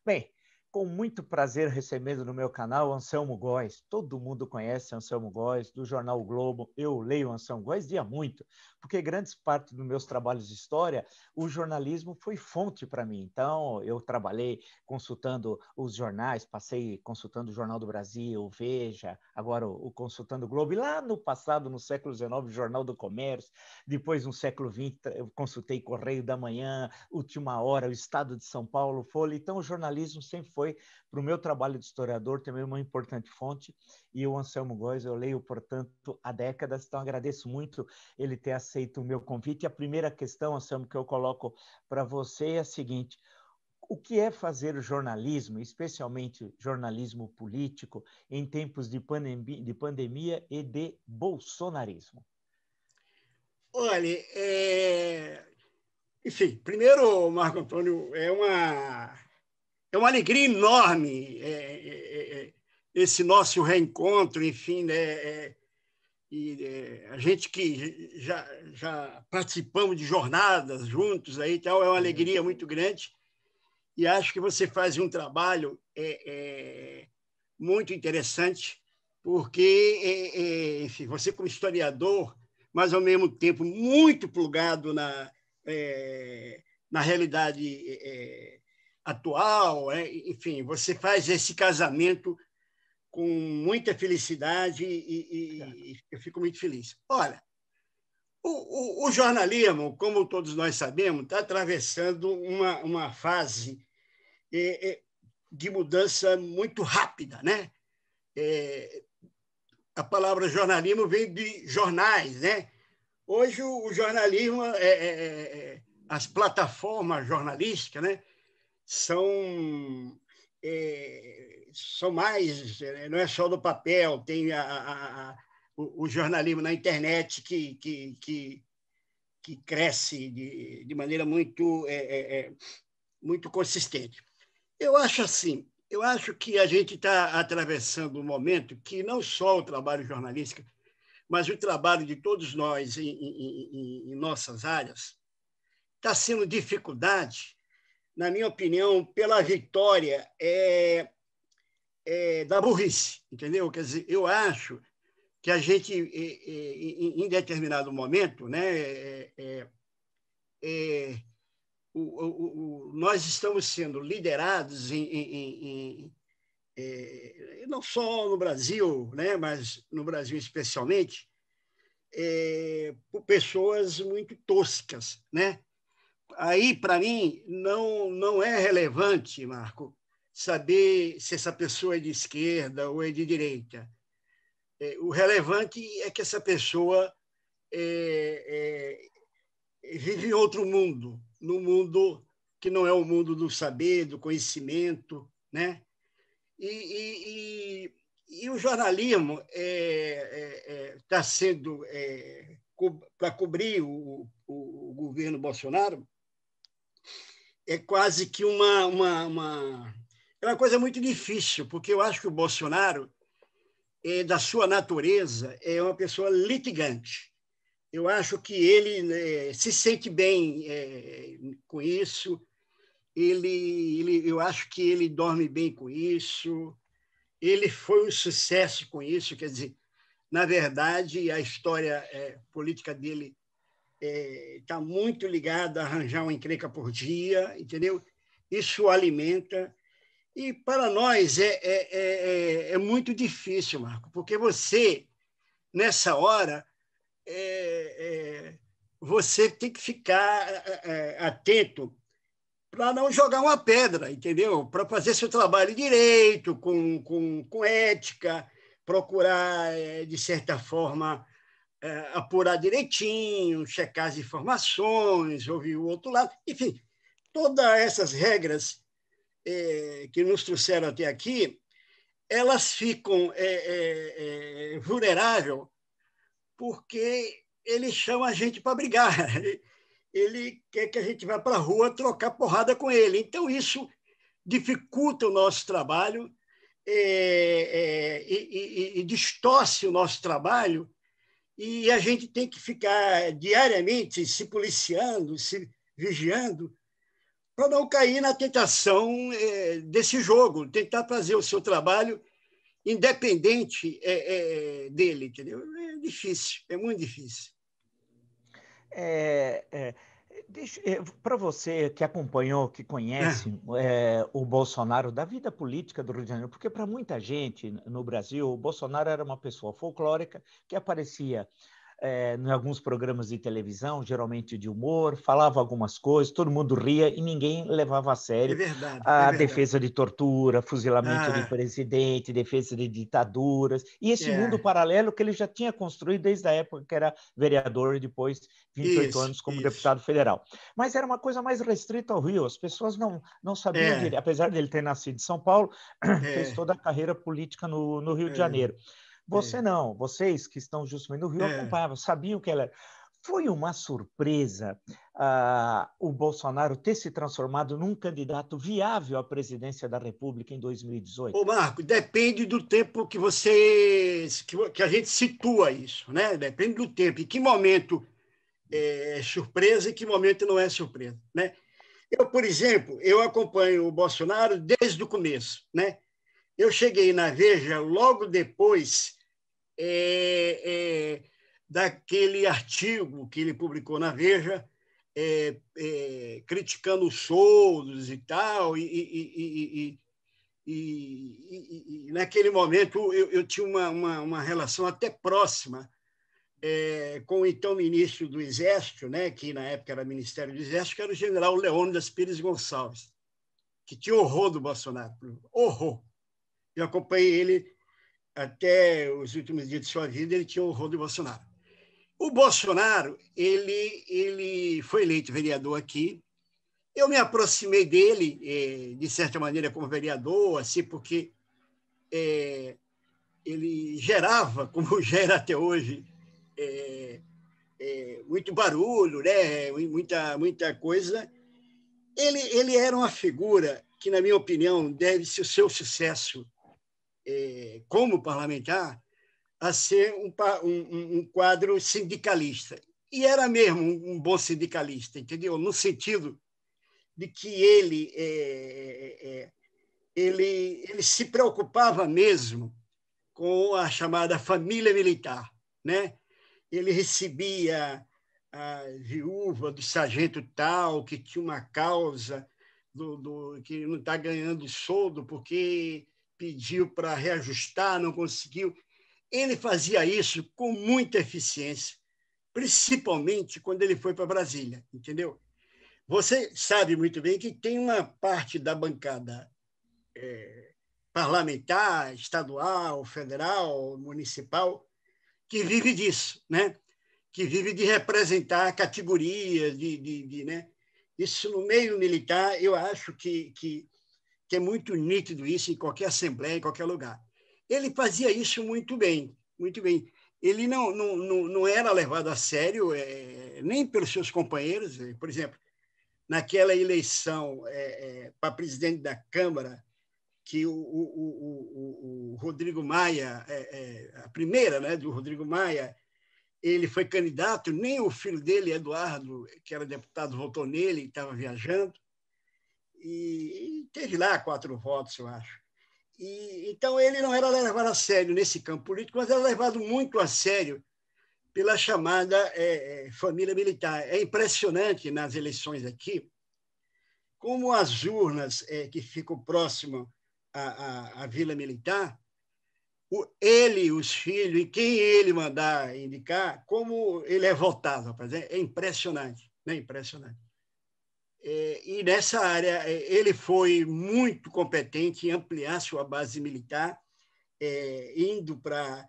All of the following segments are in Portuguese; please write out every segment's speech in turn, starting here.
Bem, com muito prazer recebendo no meu canal Anselmo Góes. Todo mundo conhece Anselmo Góes, do jornal o Globo. Eu leio Anselmo Góes dia muito, porque grandes parte dos meus trabalhos de história, o jornalismo foi fonte para mim. Então, eu trabalhei consultando os jornais, passei consultando o Jornal do Brasil, o Veja, agora o Consultando o Globo. E lá no passado, no século XIX, o Jornal do Comércio. Depois, no século XX, eu consultei Correio da Manhã, Última Hora, o Estado de São Paulo, Folha. Então, o jornalismo sempre foi, para o meu trabalho de historiador, também uma importante fonte. E o Anselmo Góes eu leio, portanto, há décadas. Então, agradeço muito ele ter aceito o meu convite. E a primeira questão, Anselmo, que eu coloco para você é a seguinte: o que é fazer jornalismo, especialmente jornalismo político, em tempos de pandemia e de bolsonarismo? Olha, enfim, primeiro, Marco Antônio, é uma alegria enorme esse nosso reencontro, enfim, né? A gente que já participamos de jornadas juntos aí, então é uma alegria muito grande. E acho que você faz um trabalho muito interessante, porque, enfim, você como historiador, mas ao mesmo tempo muito plugado na realidade atual, enfim, você faz esse casamento com muita felicidade e eu fico muito feliz. Olha, o jornalismo, como todos nós sabemos, está atravessando uma fase de mudança muito rápida, né? A palavra jornalismo vem de jornais, né? Hoje o jornalismo, as plataformas jornalísticas, né, são mais, não é só do papel, tem o jornalismo na internet que cresce de maneira muito consistente. Eu acho que a gente está atravessando um momento que não só o trabalho jornalístico, mas o trabalho de todos nós em nossas áreas está sendo dificuldade, na minha opinião, pela vitória da burrice, entendeu? Quer dizer, eu acho que a gente, em determinado momento, né, nós estamos sendo liderados não só no Brasil, né, mas no Brasil especialmente, por pessoas muito toscas, né? Aí, para mim, não é relevante, Marco, saber se essa pessoa é de esquerda ou é de direita. O relevante é que essa pessoa vive em outro mundo, no mundo que não é o mundo do saber, do conhecimento, né? E o jornalismo está sendo, para cobrir o governo Bolsonaro, é quase que é uma coisa muito difícil, porque eu acho que o Bolsonaro, da sua natureza, é uma pessoa litigante. Eu acho que ele se sente bem com isso, eu acho que ele dorme bem com isso, ele foi um sucesso com isso, quer dizer, na verdade, a história política dele está muito ligada a arranjar uma encrenca por dia, entendeu? Isso o alimenta. E para nós é muito difícil, Marco, porque você, nessa hora, você tem que ficar atento para não jogar uma pedra, entendeu? Para fazer seu trabalho direito, com ética, procurar, de certa forma, apurar direitinho, checar as informações, ouvir o outro lado, enfim, todas essas regras que nos trouxeram até aqui, elas ficam vulneráveis porque ele chama a gente para brigar. Ele quer que a gente vá para a rua trocar porrada com ele. Então, isso dificulta o nosso trabalho e distorce o nosso trabalho, e a gente tem que ficar diariamente se policiando, se vigiando, para não cair na tentação desse jogo, tentar fazer o seu trabalho independente dele, entendeu? É difícil, é muito difícil. Para você que acompanhou, que conhece o Bolsonaro da vida política do Rio de Janeiro, porque para muita gente no Brasil, o Bolsonaro era uma pessoa folclórica que aparecia em alguns programas de televisão, geralmente de humor, falava algumas coisas, todo mundo ria e ninguém levava a sério É a verdade. defesa de tortura, fuzilamento de presidente, defesa de ditaduras, e esse mundo paralelo que ele já tinha construído desde a época que era vereador e depois 28 anos como deputado federal. Mas era uma coisa mais restrita ao Rio, as pessoas não sabiam direito, apesar dele ter nascido em São Paulo, fez toda a carreira política no Rio de Janeiro. Vocês que estão justamente no Rio acompanhavam, sabiam que ela... Foi uma surpresa o Bolsonaro ter se transformado num candidato viável à presidência da República em 2018? Ô, Marco, depende do tempo que a gente situa isso, né? Depende do tempo. Em que momento é surpresa e que momento não é surpresa, né? Eu, por exemplo, eu acompanho o Bolsonaro desde o começo, né? Eu cheguei na Veja logo depois daquele artigo que ele publicou na Veja, criticando os soldos e tal, e naquele momento eu tinha uma relação até próxima com o então ministro do Exército, né, que na época era Ministério do Exército, que era o general Leônidas Pires Gonçalves, que tinha horror do Bolsonaro. Horror. Eu acompanhei ele até os últimos dias de sua vida, ele tinha horror do Bolsonaro. O Bolsonaro, ele foi eleito vereador aqui. Eu me aproximei dele, de certa maneira, como vereador, assim, porque ele gerava, como gera até hoje, muito barulho, né? muita coisa. Ele era uma figura que, na minha opinião, deve-se o seu sucesso como parlamentar a ser um quadro sindicalista. E era mesmo um bom sindicalista, entendeu? No sentido de que ele se preocupava mesmo com a chamada família militar, né? Ele recebia a viúva do sargento tal, que tinha uma causa que não está ganhando soldo porque pediu para reajustar, não conseguiu. Ele fazia isso com muita eficiência, principalmente quando ele foi para Brasília, entendeu? Você sabe muito bem que tem uma parte da bancada parlamentar, estadual, federal, municipal, que vive disso, né? Que vive de representar categorias, né? Isso no meio militar, eu acho que é muito nítido isso em qualquer assembleia, em qualquer lugar. Ele fazia isso muito bem, muito bem. Ele não era levado a sério, nem pelos seus companheiros. Por exemplo, naquela eleição para presidente da Câmara, que o Rodrigo Maia, a primeira, né, do Rodrigo Maia, ele foi candidato, nem o filho dele, Eduardo, que era deputado, votou nele, estava viajando, e teve lá 4 votos, eu acho. Então, ele não era levado a sério nesse campo político, mas era levado muito a sério pela chamada família militar. É impressionante nas eleições aqui como as urnas que ficam próximas à Vila Militar, ele, os filhos, e quem ele mandar indicar, como ele é votado, rapaz. É impressionante, né? Impressionante. E nessa área, ele foi muito competente em ampliar sua base militar, indo para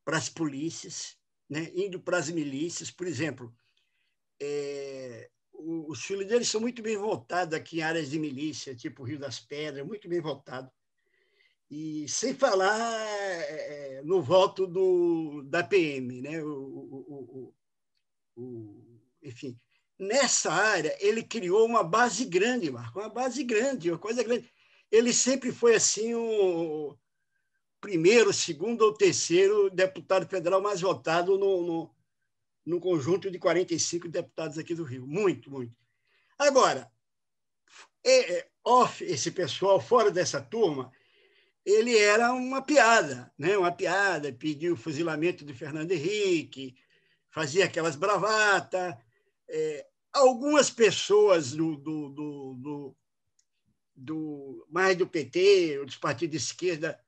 as polícias, né? Indo para as milícias. Por exemplo, os filhos dele são muito bem votados aqui em áreas de milícia, tipo Rio das Pedras, muito bem votados. E sem falar no voto da PM, né? Enfim, nessa área, ele criou uma base grande, Marco, uma base grande, uma coisa grande. Ele sempre foi assim o primeiro, segundo ou terceiro deputado federal mais votado no conjunto de 45 deputados aqui do Rio. Muito, muito. Agora, Esse pessoal fora dessa turma, ele era uma piada, né? Uma piada, pediu o fuzilamento de Fernando Henrique, fazia aquelas bravatas. Algumas pessoas mais do PT, ou dos partidos de esquerda,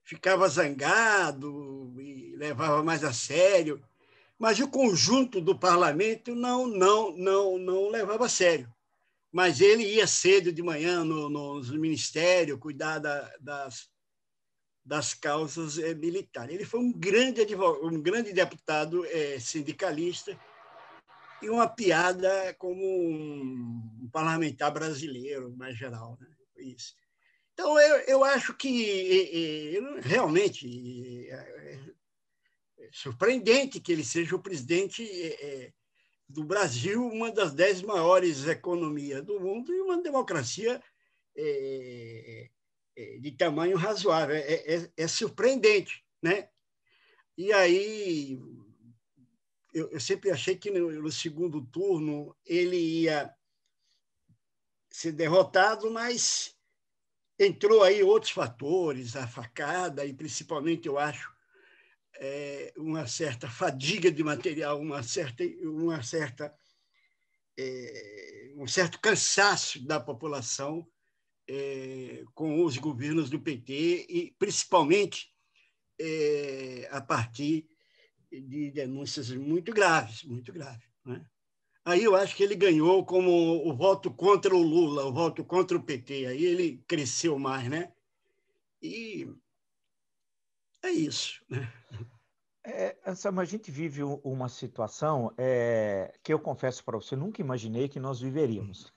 ficava zangado e levava mais a sério, mas o conjunto do parlamento não levava a sério. Mas ele ia cedo de manhã no ministério cuidar das causas militares. Ele foi um grande deputado sindicalista e uma piada como um parlamentar brasileiro, mais geral, né? Isso. Então, eu acho que realmente é surpreendente que ele seja o presidente do Brasil, uma das 10 maiores economias do mundo e uma democracia de tamanho razoável. É surpreendente, né? E aí, eu sempre achei que no segundo turno ele ia ser derrotado, mas entrou aí outros fatores, a facada, e principalmente, eu acho, uma certa fadiga de material, um certo cansaço da população com os governos do PT, e principalmente a partir de denúncias muito graves, né? Aí eu acho que ele ganhou como o voto contra o Lula, o voto contra o PT. Aí ele cresceu mais, né? E é isso, né? Anselmo, a gente vive uma situação que eu confesso para você, nunca imaginei que nós viveríamos.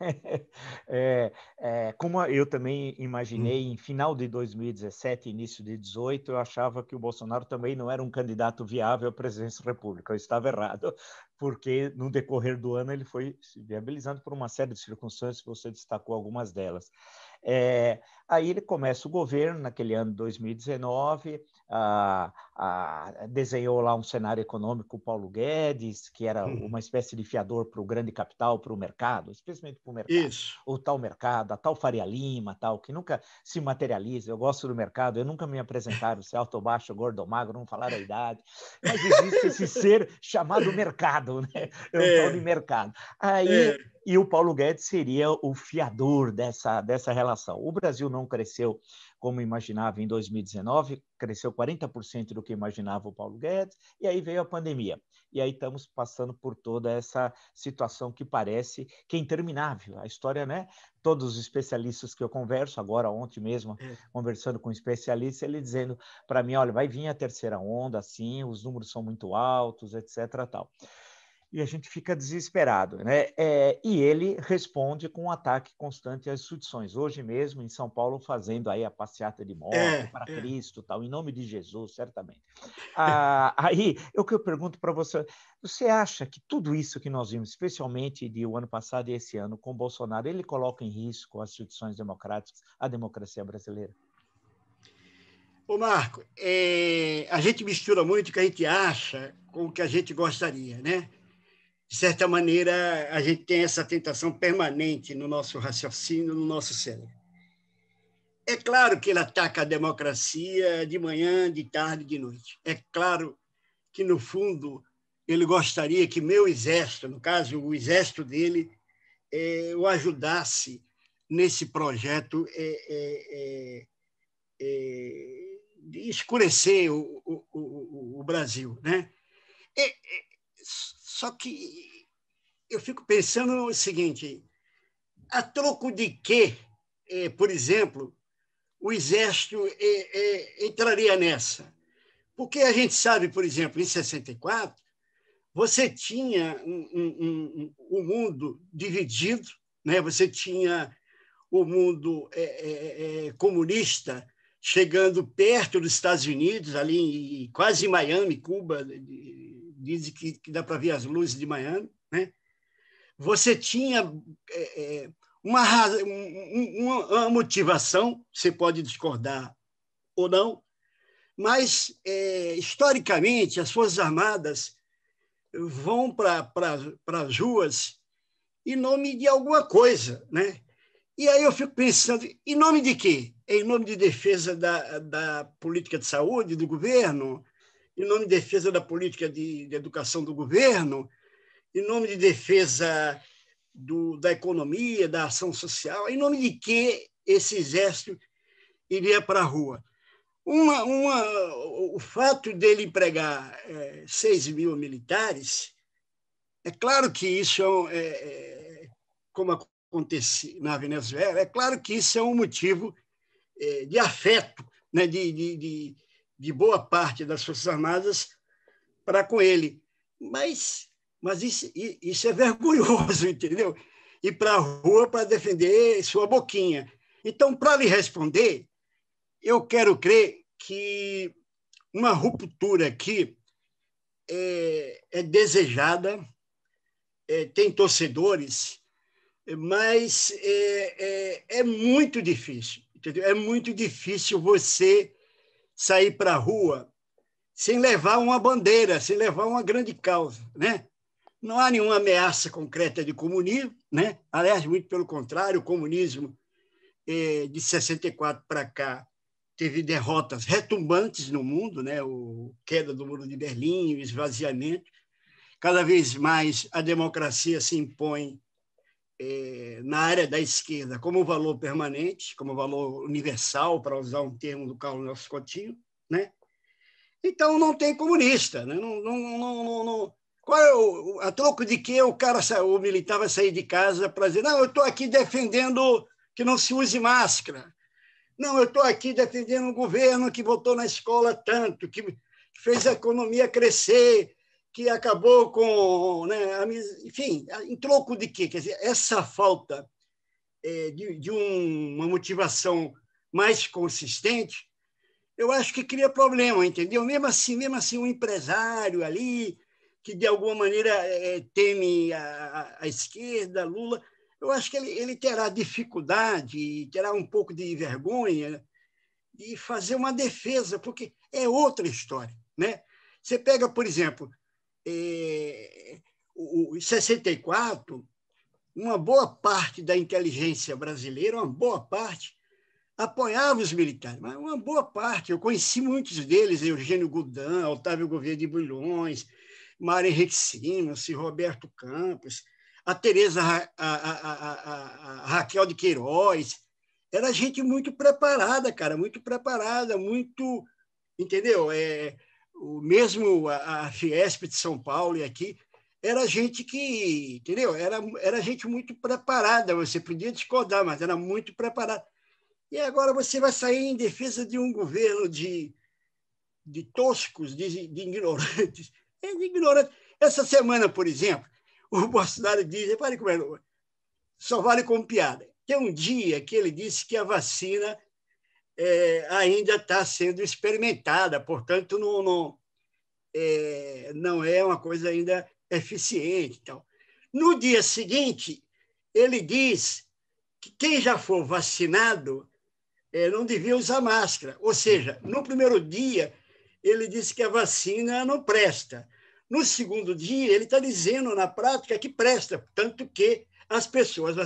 Como eu também imaginei, em final de 2017, início de 2018, eu achava que o Bolsonaro também não era um candidato viável à presidência da República. Eu estava errado, porque no decorrer do ano ele foi se viabilizando por uma série de circunstâncias, você destacou algumas delas. Aí ele começa o governo, naquele ano de 2019, desenhou lá um cenário econômico, o Paulo Guedes, que era uma espécie de fiador para o grande capital, para o mercado, especialmente para o mercado. Isso. O tal mercado, a tal Faria Lima, tal, que nunca se materializa. Eu gosto do mercado, eu nunca me apresentaram se alto ou baixo, gordo ou magro, não falaram a idade, mas existe esse ser chamado mercado, né? É um tal de mercado. Aí e o Paulo Guedes seria o fiador dessa relação. O Brasil não cresceu como imaginava em 2019, cresceu 40% do que imaginava o Paulo Guedes, e aí veio a pandemia. E aí estamos passando por toda essa situação que parece que é interminável. A história, né? Todos os especialistas que eu converso, agora ontem mesmo, conversando com um especialista, ele dizendo para mim, olha, vai vir a terceira onda, assim, os números são muito altos, etc. Tal. E a gente fica desesperado, né? E ele responde com um ataque constante às instituições. Hoje mesmo, em São Paulo, fazendo aí a passeata de moto para Cristo, tal, em nome de Jesus, certamente. Aí, o que eu pergunto para você, você acha que tudo isso que nós vimos, especialmente do ano passado e esse ano, com Bolsonaro, ele coloca em risco as instituições democráticas, a democracia brasileira? Ô, Marco, a gente mistura muito o que a gente acha com o que a gente gostaria, né? De certa maneira, a gente tem essa tentação permanente no nosso raciocínio, no nosso cérebro. É claro que ele ataca a democracia de manhã, de tarde, de noite. É claro que, no fundo, ele gostaria que meu exército, no caso, o exército dele, o ajudasse nesse projeto de escurecer o Brasil, né? Só que eu fico pensando o seguinte, a troco de quê, por exemplo, o Exército entraria nessa? Porque a gente sabe, por exemplo, em 64, você tinha um mundo dividido, né? Você tinha o mundo comunista chegando perto dos Estados Unidos, ali quase em Miami, Cuba, dizem que dá para ver as luzes de Miami, né? Você tinha uma motivação, você pode discordar ou não, mas, historicamente, as Forças Armadas vão para as ruas em nome de alguma coisa, né? E aí eu fico pensando, em nome de quê? Em nome de defesa da política de saúde do governo? Em nome de defesa da política de educação do governo? Em nome de defesa da economia, da ação social? Em nome de que esse exército iria para a rua? O fato dele empregar 6 mil militares, é claro que isso como acontece na Venezuela, é claro que isso é um motivo de afeto, né, de boa parte das Forças Armadas para com ele. Mas isso é vergonhoso, entendeu? Ir para a rua para defender sua boquinha. Então, para lhe responder, eu quero crer que uma ruptura aqui é desejada, tem torcedores, mas é muito difícil, entendeu? É muito difícil você sair para a rua sem levar uma bandeira, sem levar uma grande causa, né? Não há nenhuma ameaça concreta de comunismo, né? Aliás, muito pelo contrário, o comunismo de 64 para cá teve derrotas retumbantes no mundo, né? A queda do Muro de Berlim, o esvaziamento. Cada vez mais a democracia se impõe na área da esquerda como valor permanente, como valor universal, para usar um termo do Carlos Nelson Coutinho, né? Então não tem comunista, né? Não. Qual é a troco de que o militar vai sair de casa para dizer, não, eu estou aqui defendendo que não se use máscara. Não, eu estou aqui defendendo um governo que botou na escola tanto, que fez a economia crescer, que acabou com... Né, enfim, em troco de quê? Quer dizer, essa falta de uma motivação mais consistente, eu acho que cria problema, entendeu? Mesmo assim, um empresário ali, que de alguma maneira teme a esquerda, Lula, eu acho que ele terá dificuldade, terá um pouco de vergonha de fazer uma defesa, porque é outra história, né? Você pega, por exemplo, em 64, uma boa parte da inteligência brasileira, uma boa parte, apoiava os militares, mas uma boa parte. Eu conheci muitos deles, Eugênio Goudin, Otávio Gouveia de Bulhões, Mário Henrique Simas, Roberto Campos, a Tereza, a Raquel de Queiroz. Era gente muito preparada, cara, muito preparada, muito... Entendeu? O mesmo a Fiesp de São Paulo e aqui, era gente que... Entendeu? Era gente muito preparada. Você podia discordar, mas era muito preparada. E agora você vai sair em defesa de um governo de toscos, de ignorantes. De ignorantes. Essa semana, por exemplo, o Bolsonaro diz, repare como só vale como piada. Tem um dia que ele disse que a vacina ainda está sendo experimentada, portanto, não é uma coisa ainda eficiente. Então. No dia seguinte, ele diz que quem já for vacinado não devia usar máscara. Ou seja, no primeiro dia, ele disse que a vacina não presta. No segundo dia, ele está dizendo, na prática, que presta, tanto que as pessoas...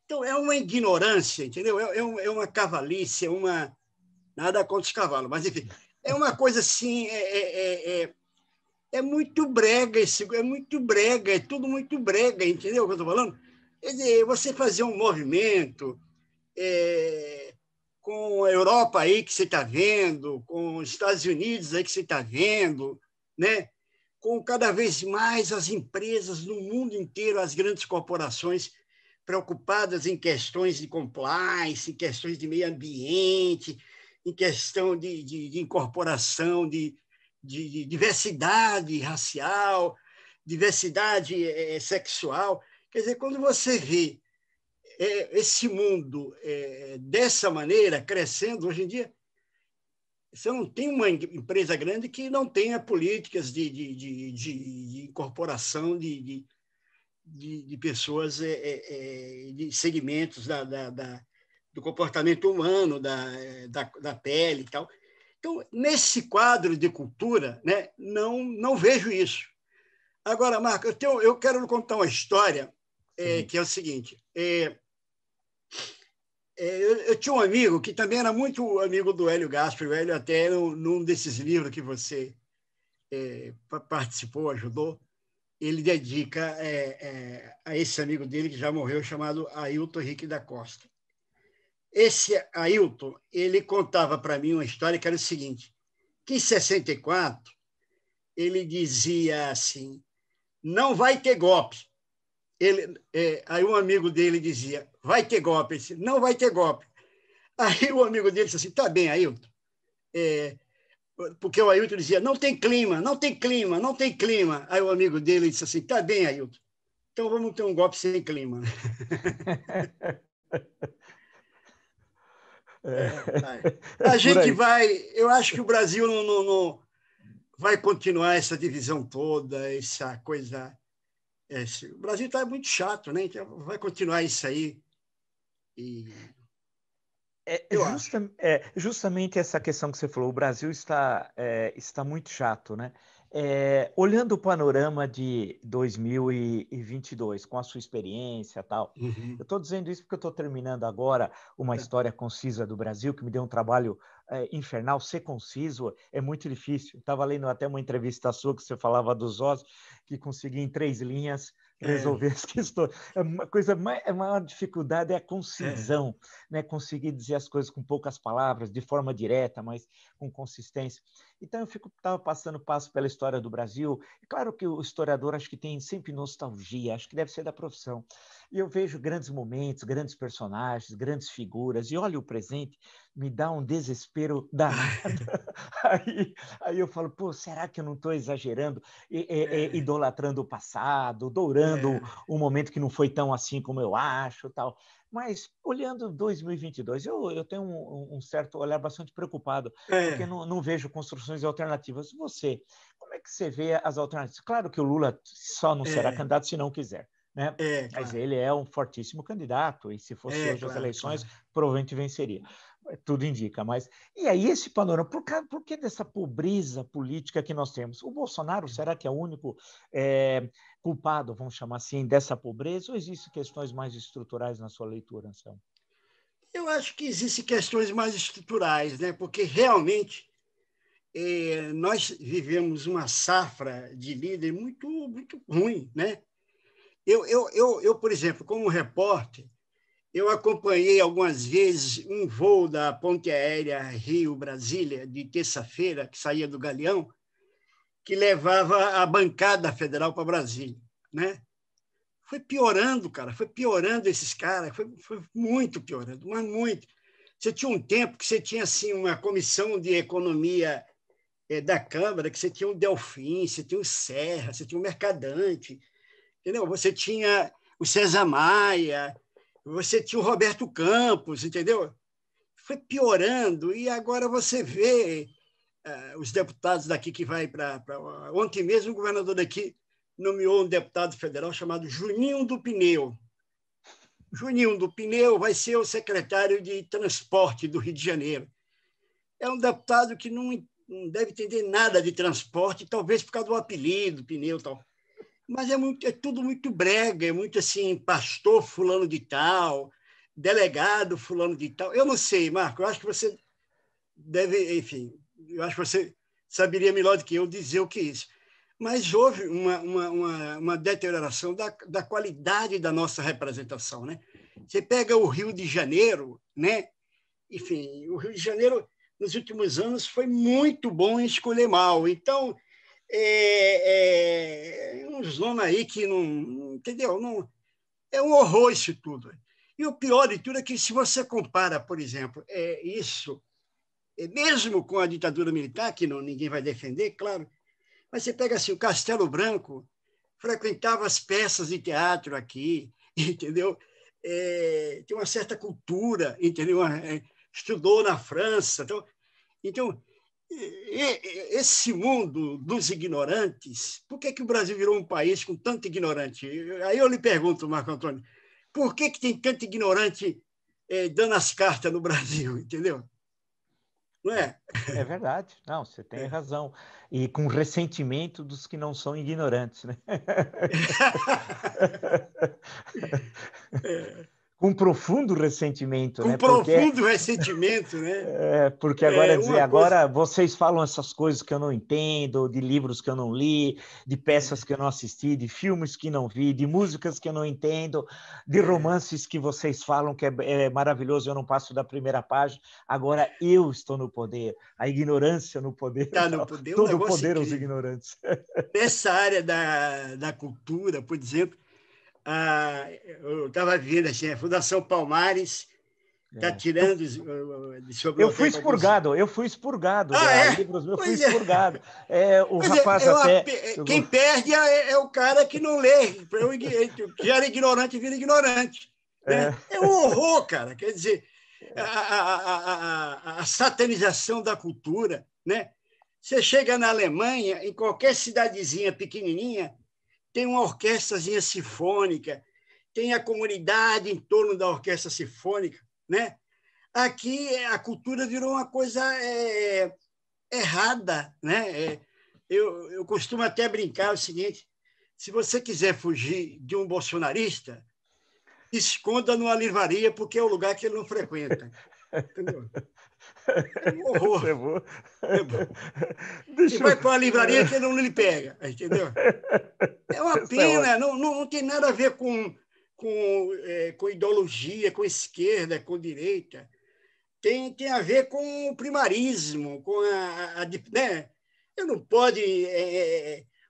Então, é uma ignorância, entendeu? É uma cavalice, nada contra os cavalos, mas, enfim, é uma coisa assim... É muito brega, é muito brega, é tudo muito brega, entendeu o que eu estou falando? Quer dizer, você fazer um movimento... com a Europa aí que você está vendo, com os Estados Unidos aí que você está vendo, né? Com cada vez mais as empresas no mundo inteiro, as grandes corporações preocupadas em questões de compliance, em questões de meio ambiente, em questão de incorporação, de diversidade racial, diversidade sexual. Quer dizer, quando você vê esse mundo dessa maneira, crescendo, hoje em dia, você não tem uma empresa grande que não tenha políticas de incorporação de pessoas, de segmentos do comportamento humano, da pele e tal. Então, nesse quadro de cultura, né, não vejo isso. Agora, Marco, eu quero contar uma história que é o seguinte... eu tinha um amigo que também era muito amigo do Hélio Gaspari. O Hélio até, num desses livros que você participou, ajudou, ele dedica a esse amigo dele que já morreu, chamado Ailton Henrique da Costa. Esse Ailton, ele contava para mim uma história que era o seguinte, que em 64, ele dizia assim, não vai ter golpe. Aí um amigo dele dizia, vai ter golpe. Ele disse, não vai ter golpe. Aí o amigo dele disse assim, tá bem, Ailton. Porque o Ailton dizia, não tem clima, não tem clima, não tem clima. Aí o amigo dele disse assim, tá bem, Ailton. Então vamos ter um golpe sem clima. A gente vai... Eu acho que o Brasil não vai continuar essa divisão toda, essa coisa... o Brasil está muito chato, né? Então vai continuar isso aí. Justamente essa questão que você falou, o Brasil está muito chato, né? Olhando o panorama de 2022, com a sua experiência e tal, eu estou dizendo isso porque eu estou terminando agora uma história concisa do Brasil, que me deu um trabalho infernal. Ser conciso é muito difícil. Estava lendo até uma entrevista sua que você falava dos Oz, que conseguia em 3 linhas resolver as questões. A maior dificuldade é a concisão, né? Conseguir dizer as coisas com poucas palavras, de forma direta, mas com consistência. Então, eu estava passando passo pela história do Brasil. É claro que o historiador acho que tem sempre nostalgia, acho que deve ser da profissão. E eu vejo grandes momentos, grandes personagens, grandes figuras, e olho o presente, me dá um desespero danado. Aí eu falo, pô, será que eu não estou exagerando, idolatrando o passado, dourando um momento que não foi tão assim como eu acho, tal. Mas, olhando 2022, eu tenho um certo olhar bastante preocupado, porque não vejo construções alternativas. Você, como é que você vê as alternativas? Claro que o Lula só não será candidato se não quiser, né? Mas ele é um fortíssimo candidato, e se fosse hoje as eleições, provavelmente venceria. Tudo indica, mas... E aí esse panorama, por que dessa pobreza política que nós temos? O Bolsonaro, será que é o único culpado, vamos chamar assim, dessa pobreza, ou existem questões mais estruturais na sua leitura, Anselmo? Eu acho que existem questões mais estruturais, né? Porque realmente nós vivemos uma safra de líder muito, muito ruim, né? Eu, por exemplo, como repórter, eu acompanhei algumas vezes um voo da Ponte Aérea Rio-Brasília, de terça-feira, que saía do Galeão, que levava a bancada federal para Brasília, né? Foi piorando, cara, foi piorando esses caras, foi muito piorando, mas muito. Você tinha um tempo que você tinha assim, uma comissão de economia da Câmara, que você tinha o Delfim, você tinha o Serra, você tinha o Mercadante, entendeu? Você tinha o César Maia, você tinha o Roberto Campos, entendeu? Foi piorando, e agora você vê os deputados daqui que vai para... Ontem mesmo o governador daqui nomeou um deputado federal chamado Juninho do Pneu. Juninho do Pneu vai ser o secretário de Transporte do Rio de Janeiro. É um deputado que não deve entender nada de transporte, talvez por causa do apelido, Pneu e tal. Mas é tudo muito brega, é muito assim, pastor fulano de tal, delegado fulano de tal. Eu não sei, Marco, eu acho que você deve, enfim, eu acho que você saberia melhor do que eu dizer o que é isso. Mas houve uma deterioração da qualidade da nossa representação, né? Você pega o Rio de Janeiro, né? Enfim, o Rio de Janeiro, nos últimos anos, foi muito bom em escolher mal. Então, uns nomes aí que não... Entendeu? Não, é um horror isso tudo. E o pior de tudo é que, se você compara, por exemplo, isso, mesmo com a ditadura militar, que ninguém vai defender, claro, mas você pega assim, o Castelo Branco frequentava as peças de teatro aqui, entendeu? Tem uma certa cultura, entendeu? Estudou na França. Então, esse mundo dos ignorantes, por que o Brasil virou um país com tanto ignorante? Aí eu lhe pergunto, Marco Antônio, por que tem tanto ignorante dando as cartas no Brasil, entendeu? Não é? É verdade, não, você tem razão. E com ressentimento dos que não são ignorantes, né? Com profundo ressentimento, com né? Porque profundo ressentimento, né? porque agora dizer, Uma coisa. agora vocês falam essas coisas que eu não entendo, de livros que eu não li, de peças que eu não assisti, de filmes que não vi, de músicas que eu não entendo, de romances que vocês falam que é maravilhoso, eu não passo da primeira página. Agora eu estou no poder, a ignorância no poder, Está no poder, um todo o negócio poder aos incrível. ignorantes. Nessa área da cultura, por exemplo, eu estava vendo assim, a Fundação Palmares está tirando de sua biblioteca alguns. Eu fui expurgado Ah, da é? livros, eu fui Pois é. expurgado. O Pois rapaz até. quem perde é o cara que não lê, que era ignorante e vira ignorante. Né? É um horror, cara. Quer dizer, a satanização da cultura. Né? Você chega na Alemanha, em qualquer cidadezinha pequenininha, tem uma orquestrazinha sinfônica, tem a comunidade em torno da orquestra sinfônica. Né? Aqui a cultura virou uma coisa errada. Né? Eu costumo até brincar o seguinte: se você quiser fugir de um bolsonarista, esconda numa livraria, porque é o lugar que ele não frequenta. Entendeu? É um horror. Você vai para uma livraria que ele não lhe pega, entendeu? É uma pena, não tem nada a ver com ideologia, com esquerda, com direita. Tem a ver com o primarismo, com né? Eu não pode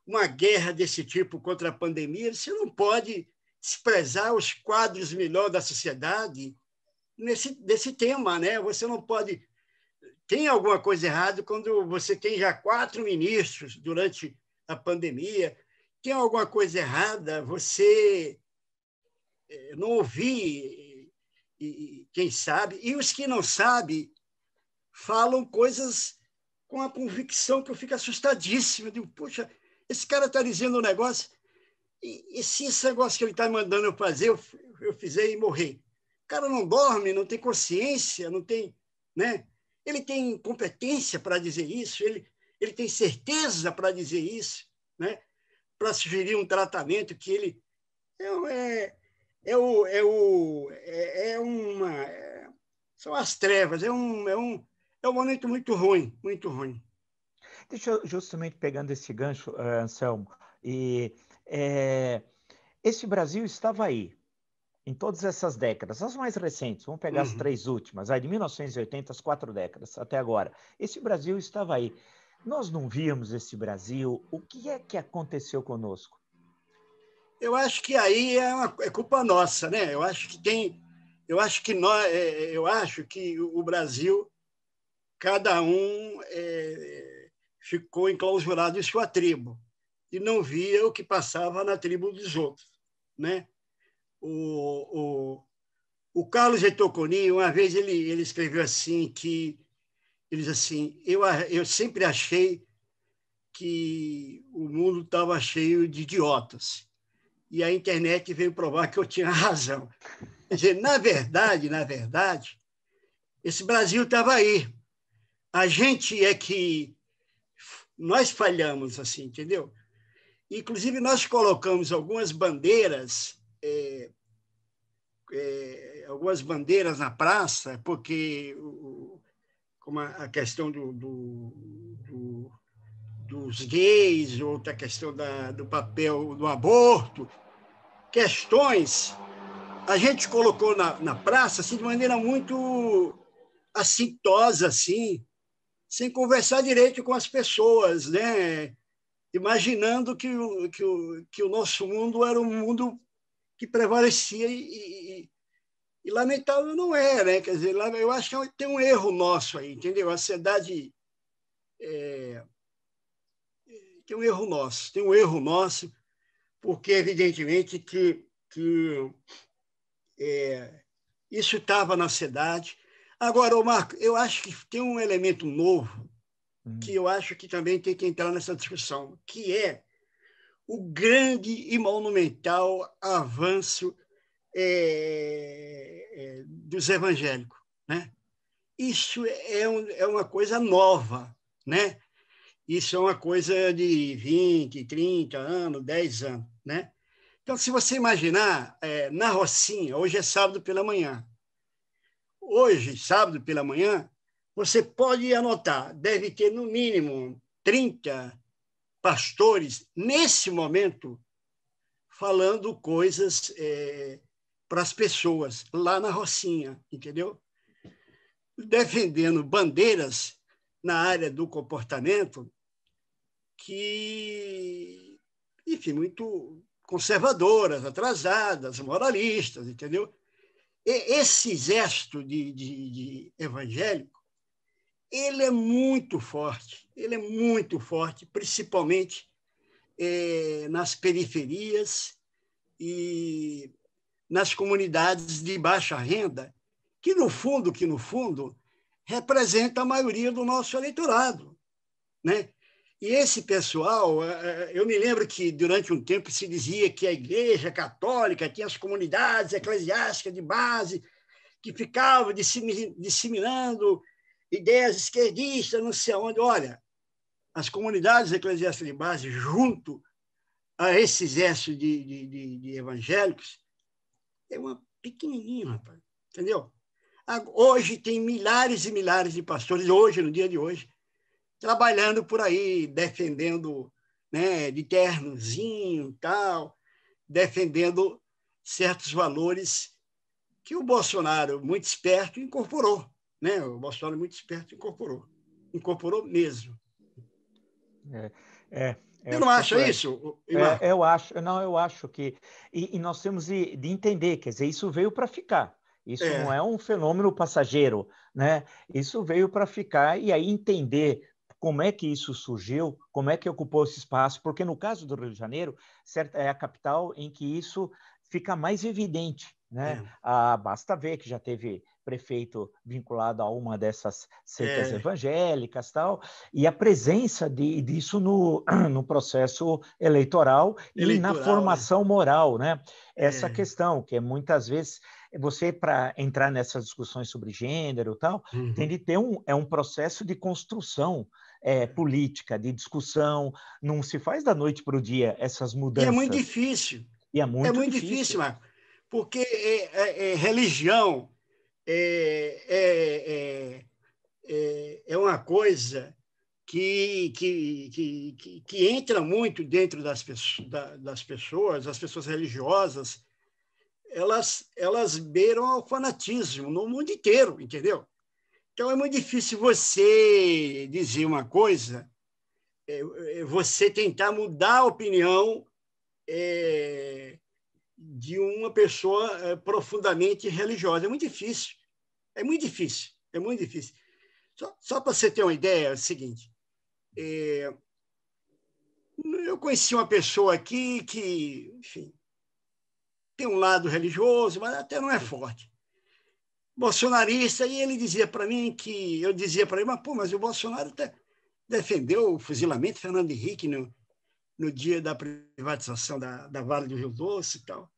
uma guerra desse tipo contra a pandemia, você não pode desprezar os quadros melhores da sociedade desse tema, né? Você não pode. Tem alguma coisa errada quando você tem já 4 ministros durante a pandemia. Tem alguma coisa errada você não ouvir, quem sabe, e os que não sabem falam coisas com a convicção que eu fico assustadíssimo. Eu digo, poxa, esse cara está dizendo um negócio, e se esse negócio que ele está mandando eu fazer, eu fizer e morrer? O cara não dorme, não tem consciência, não tem. Né? Ele tem competência para dizer isso, ele tem certeza para dizer isso, né? Para sugerir um tratamento que ele. São as trevas, é um momento muito ruim, muito ruim. Deixa eu, justamente pegando esse gancho, Anselmo, esse Brasil estava aí, em todas essas décadas, as mais recentes, vamos pegar as 3 últimas, de 1980, as 4 décadas, até agora. Esse Brasil estava aí. Nós não víamos esse Brasil, o que é que aconteceu conosco? Eu acho que aí é culpa nossa, né? Eu acho que o Brasil, cada um ficou enclausurado em sua tribo e não via o que passava na tribo dos outros, né? O Carlos Etoconi, uma vez ele escreveu assim ele diz assim: eu sempre achei que o mundo estava cheio de idiotas. E a internet veio provar que eu tinha razão. Quer dizer, na verdade, esse Brasil estava aí. A gente é que nós falhamos, assim, entendeu? Inclusive, nós colocamos algumas bandeiras na praça, porque como a questão dos gays, outra questão do papel do aborto, questões a gente colocou na praça assim, de maneira muito assintosa, assim, sem conversar direito com as pessoas, né? Imaginando que o nosso mundo era um mundo que prevalecia e lamentável não é, né? Quer dizer, eu acho que tem um erro nosso aí, entendeu? A sociedade tem um erro nosso, porque evidentemente que isso estava na cidade. Agora, Marco, eu acho que tem um elemento novo que eu acho que também tem que entrar nessa discussão, que é o grande e monumental avanço dos evangélicos, né? Isso é uma coisa nova, né? Isso é uma coisa de 20, 30 anos, 10 anos, né? Então, se você imaginar, na Rocinha, hoje é sábado pela manhã. Hoje, sábado pela manhã, você pode anotar, deve ter no mínimo 30 pastores, nesse momento, falando coisas para as pessoas, lá na Rocinha, entendeu? Defendendo bandeiras na área do comportamento que, enfim, muito conservadoras, atrasadas, moralistas, entendeu? E esse exército de evangélico, ele é muito forte, principalmente nas periferias e nas comunidades de baixa renda, que no fundo, representa a maioria do nosso eleitorado, né? E esse pessoal, eu me lembro que durante um tempo se dizia que a Igreja Católica tinha as comunidades eclesiásticas de base que ficavam disseminando ideias esquerdistas, não sei aonde. Olha, as comunidades eclesiásticas de base, junto a esse exército de evangélicos, é uma pequenininha, rapaz, entendeu? Hoje tem milhares e milhares de pastores, hoje, no dia de hoje, trabalhando por aí, defendendo, né, de ternozinho, tal, defendendo certos valores que o Bolsonaro, muito esperto, incorporou. Né? O Bolsonaro, muito esperto, incorporou mesmo. Você não acha isso, Imarco? Eu acho que... E nós temos de entender, quer dizer, isso veio para ficar. Isso não é um fenômeno passageiro, né? Isso veio para ficar, e aí entender como é que isso surgiu, como é que ocupou esse espaço, porque no caso do Rio de Janeiro, é a capital em que isso fica mais evidente, né? Basta ver que já teve prefeito vinculado a uma dessas seitas evangélicas, tal, e a presença disso no processo eleitoral e na formação moral, né? Essa questão que muitas vezes você, para entrar nessas discussões sobre gênero, tal, tem de ter um processo de construção política, de discussão. Não se faz da noite para o dia essas mudanças. E é muito difícil. E é muito difícil, Marco, porque religião é uma coisa que entra muito dentro das pessoas, as pessoas religiosas, elas beiram ao fanatismo no mundo inteiro, entendeu? Então, é muito difícil você dizer uma coisa, você tentar mudar a opinião de uma pessoa profundamente religiosa. É muito difícil. É muito difícil. É muito difícil. Só para você ter uma ideia, é o seguinte. Eu conheci uma pessoa aqui que, enfim, tem um lado religioso, mas até não é forte. Bolsonarista, e ele dizia para mim que... Eu dizia para ele, mas o Bolsonaro defendeu o fuzilamento de Fernando Henrique no dia da privatização da Vale do Rio Doce e tal.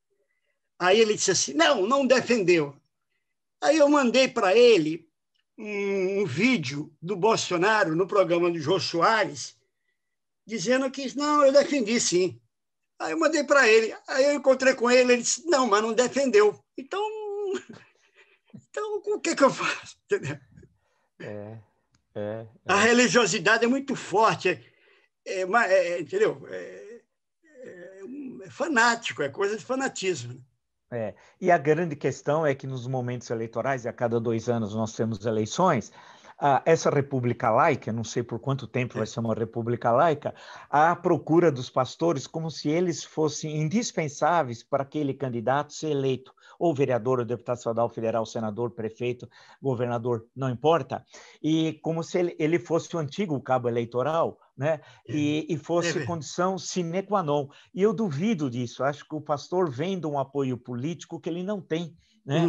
Aí ele disse assim, não defendeu. Aí eu mandei para ele um vídeo do Bolsonaro no programa do Jô Soares, dizendo que, não, eu defendi sim. Aí eu mandei para ele, aí eu encontrei com ele, ele disse, não, mas não defendeu. Então o que eu faço? Entendeu? A religiosidade é muito forte, entendeu? É fanático, é coisa de fanatismo. E a grande questão é que nos momentos eleitorais, e a cada 2 anos nós temos eleições, essa república laica, não sei por quanto tempo vai ser uma república laica, à procura dos pastores como se eles fossem indispensáveis para aquele candidato ser eleito, ou vereador, ou deputado estadual, federal, senador, prefeito, governador, não importa, e como se ele fosse o antigo cabo eleitoral, né? E fosse condição sine qua non. E eu duvido disso, acho que o pastor vende um apoio político que ele não tem. Né?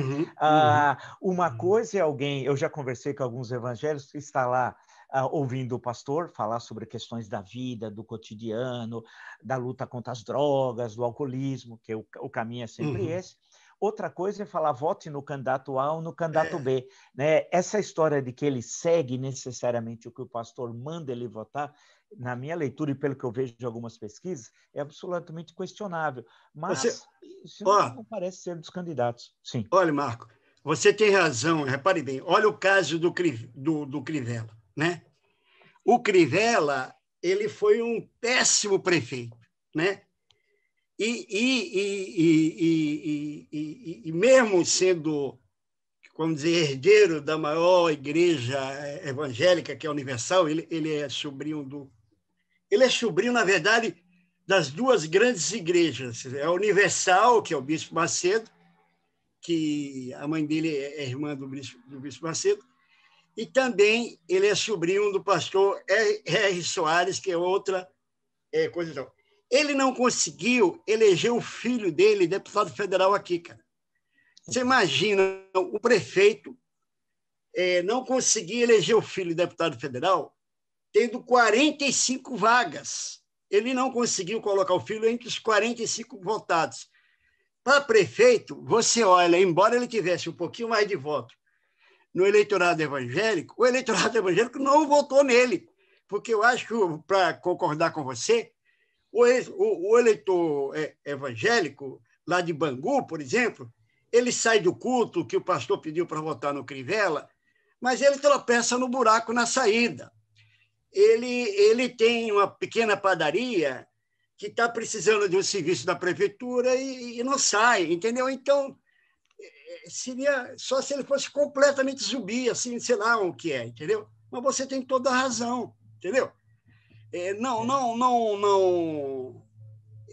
Uma coisa é alguém, eu já conversei com alguns evangélicos que está lá ouvindo o pastor falar sobre questões da vida, do cotidiano, da luta contra as drogas, do alcoolismo, que o caminho é sempre esse. outra coisa é falar vote no candidato A ou no candidato B. Né? Essa história de que ele segue necessariamente o que o pastor manda ele votar, na minha leitura e pelo que eu vejo de algumas pesquisas, é absolutamente questionável. Mas isso não parece ser dos candidatos. Sim. Olha, Marco, você tem razão, repare bem. Olha o caso do Crivella, né? O Crivella, ele foi um péssimo prefeito, né? E mesmo sendo, vamos dizer, herdeiro da maior igreja evangélica, que é a Universal, ele é sobrinho na verdade, das duas grandes igrejas. É a Universal, que é o Bispo Macedo, que a mãe dele é irmã do Bispo Macedo, e também ele é sobrinho do pastor R. Soares, que é outra coisa. Ele não conseguiu eleger o filho dele deputado federal aqui, cara. Você imagina o prefeito não conseguir eleger o filho deputado federal tendo 45 vagas. Ele não conseguiu colocar o filho entre os 45 votados. Para prefeito, você olha, embora ele tivesse um pouquinho mais de voto no eleitorado evangélico, o eleitorado evangélico não votou nele, porque eu acho que, para concordar com você, o eleitor evangélico, lá de Bangu, por exemplo, ele sai do culto que o pastor pediu para votar no Crivella, mas ele tropeça no buraco na saída. Ele tem uma pequena padaria que está precisando de um serviço da prefeitura e não sai, entendeu? Então, seria só se ele fosse completamente zumbi, assim, sei lá o que é, entendeu? Mas você tem toda a razão, entendeu?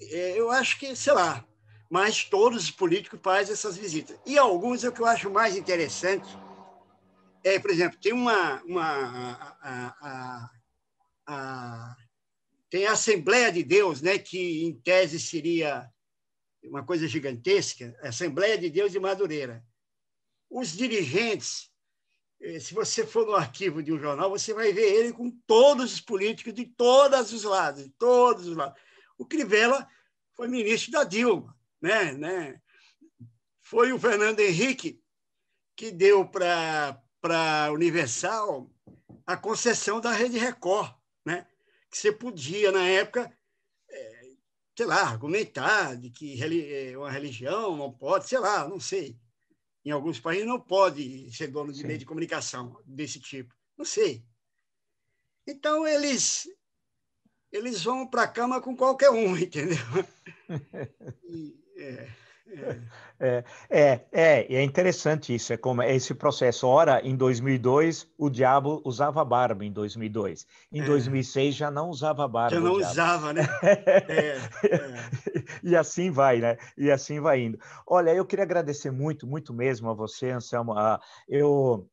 Eu acho que, sei lá, mas todos os políticos fazem essas visitas. E alguns, o que eu acho mais interessante por exemplo, tem tem a Assembleia de Deus, né, que em tese seria uma coisa gigantesca, a Assembleia de Deus de Madureira. Os dirigentes, se você for no arquivo de um jornal, você vai ver ele com todos os políticos de todos os lados, de todos os lados. O Crivella foi ministro da Dilma, né? Foi o Fernando Henrique que deu para a Universal a concessão da Rede Record, né? Que você podia, na época, sei lá, argumentar de que uma religião não pode, sei lá, não sei. Em alguns países não pode ser dono de meio de comunicação desse tipo. Não sei. Então, eles vão para a cama com qualquer um, entendeu? E é interessante isso, como esse processo. Ora, em 2002, o diabo usava barba em 2002. Em 2006, já não usava barba. Já não usava, né? E assim vai, né? E assim vai indo. Olha, eu queria agradecer muito, muito mesmo a você, Anselmo. Eu,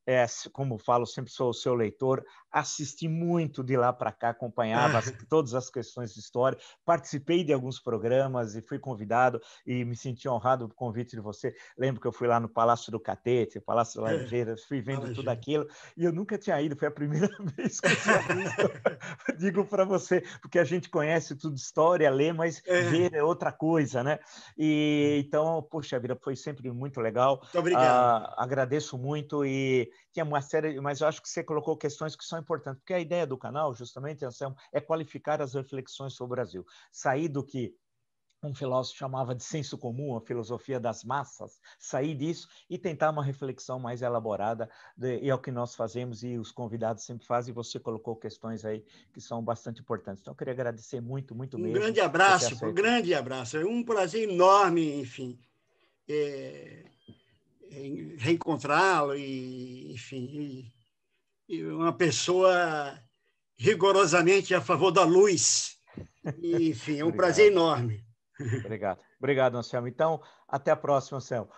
como falo, sempre sou o seu leitor, assisti muito de lá para cá, acompanhava todas as questões de história, participei de alguns programas e fui convidado e me senti honrado com o convite de você. Lembro que eu fui lá no Palácio do Catete, Palácio das Laranjeiras, fui vendo tudo aquilo e eu nunca tinha ido, foi a primeira vez que eu tinha visto. Digo para você, porque a gente conhece tudo história, lê, mas ver é outra coisa, né? E então, poxa vida, foi sempre muito legal. Muito obrigado. Agradeço muito e tinha uma série, mas eu acho que você colocou questões que são importantes, porque a ideia do canal, justamente, Anselmo, é qualificar as reflexões sobre o Brasil, sair do que um filósofo chamava de senso comum, a filosofia das massas, sair disso e tentar uma reflexão mais elaborada, e é o que nós fazemos e os convidados sempre fazem, e você colocou questões aí que são bastante importantes. Então, eu queria agradecer muito, muito mesmo. Um grande abraço. É um prazer enorme, enfim, reencontrá-lo e, enfim, e uma pessoa rigorosamente a favor da luz. E, enfim, é um prazer enorme. Obrigado, Anselmo. Então, até a próxima, Anselmo.